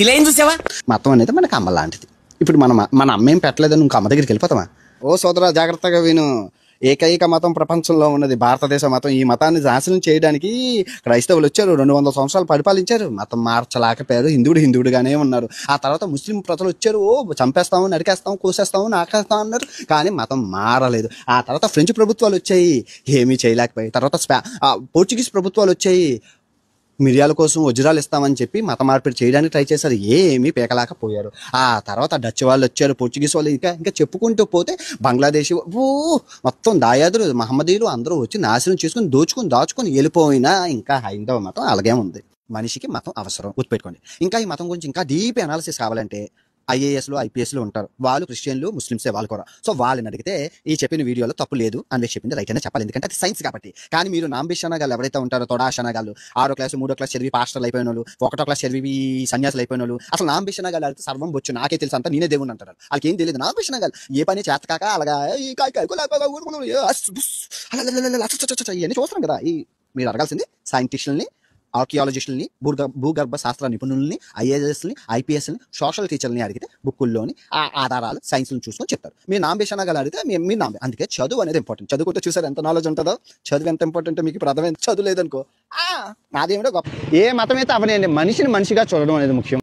ఇలా ఏం చూసావా? మతం అనేది మనకు అమ్మ లాంటిది. ఇప్పుడు మన అమ్మ ఏం పెట్టలేదని ఇంకో అమ్మ దగ్గరికి వెళ్ళిపోతామా? ఓ సోదరా, జాగ్రత్తగా విను. ఏకైక మతం ప్రపంచంలో ఉన్నది భారతదేశ మతం. ఈ మతాన్ని నాశనం చేయడానికి క్రైస్తవులు వచ్చారు, 200 సంవత్సరాలు పరిపాలించారు, మతం మార్చలేకపోయారు, హిందువుడుగానే ఉన్నారు. ఆ తర్వాత ముస్లిం ప్రజలు వచ్చారు, ఓ చంపేస్తాము, నరికేస్తాము, కోసేస్తాము, నాకేస్తాం అన్నారు, కానీ మతం మారలేదు. ఆ తర్వాత ఫ్రెంచ్ ప్రభుత్వాలు వచ్చాయి, ఏమీ చేయలేకపోయాయి. తర్వాత పోర్చుగీస్ ప్రభుత్వాలు వచ్చాయి, మిరియాల కోసం వజ్రాలు ఇస్తామని చెప్పి మత మార్పిడి చేయడానికి ట్రై చేశారు, ఏమీ పీకలేకపోయారు. ఆ తర్వాత డచ్ వాళ్ళు వచ్చారు, పోర్చుగీస్ వాళ్ళు, ఇంకా చెప్పుకుంటూ పోతే బంగ్లాదేశ్, మొత్తం దాయాదులు, మహమ్మదీయులు అందరూ వచ్చి నాశనం చేసుకుని దాచుకొని వెళ్ళిపోయినా ఇంకా హైందవ మతం అలాగే ఉంది. మనిషికి మతం అవసరం, గుర్తుపెట్టుకోండి. ఇంకా ఈ మతం గురించి ఇంకా డీప్ అనాలిసిస్ కావాలంటే ఐఏఎస్లు ఐపీఎస్లు ఉంటారు, వాళ్ళు క్రిస్టియన్లు ముస్లిమ్సే వాళ్ళు కూడా. సో వాళ్ళని అడిగితే ఈ చెప్పిన వీడియోలో తప్పు లేదు, అని చెప్పింది రైట్ అనే చెప్పాలి, ఎందుకంటే అది సైన్స్ కాబట్టి. కానీ మీరు నాంబిషనగాళ్ళు ఎవరైతే ఉంటారో, తొడాషనగాళ్ళు, 6వ క్లాసు 3వ క్లాస్ చదివి పాస్టర్లు అయిపోయిన వాళ్ళు, 1వ క్లాస్ చదివి సన్యాసులు అయిపోయిన వాళ్ళు, అసలు నాంబిషనగాళ్ళు అడిగితే సర్వం వచ్చు, నాకే తెలుసు అంతా, నేనే దేవుని అంటారు. వాళ్ళకి ఏం తెలియదు. నాంబిషనగాళ్ళు ఏ పని చేతకాక అలాగా ఇవన్నీ చూస్తాం కదా. మీరు అడగాల్సింది సైంటిస్టులని, ఆర్కియాలజిస్టులని, భూగర్భ శాస్త్ర నిపుణుల్ని, ఐఏఎస్ని, ఐపీఎస్ని, సోషల్ టీచర్ని అడిగితే బుక్కుల్లోని ఆ ఆధారాలు సైన్స్ని చూసుకొని చెప్తారు. మీరు నాంబేషనగా అడిగితే మీరు నాంబే. అందుకే చదువు అనేది ఇంపార్టెంట్. చదువుకుంటే చూసారు ఎంత నాలెడ్జ్ ఉంటుందో. చదువు ఎంత ఇంపార్టెంట్ మీకు ఇప్పుడు అర్థమైంది. చదువు లేదనుకో నాదేమిటో గొప్ప. ఏ మతం అయితే అవనండి, మనిషిని మనిషిగా చూడడం అనేది ముఖ్యం.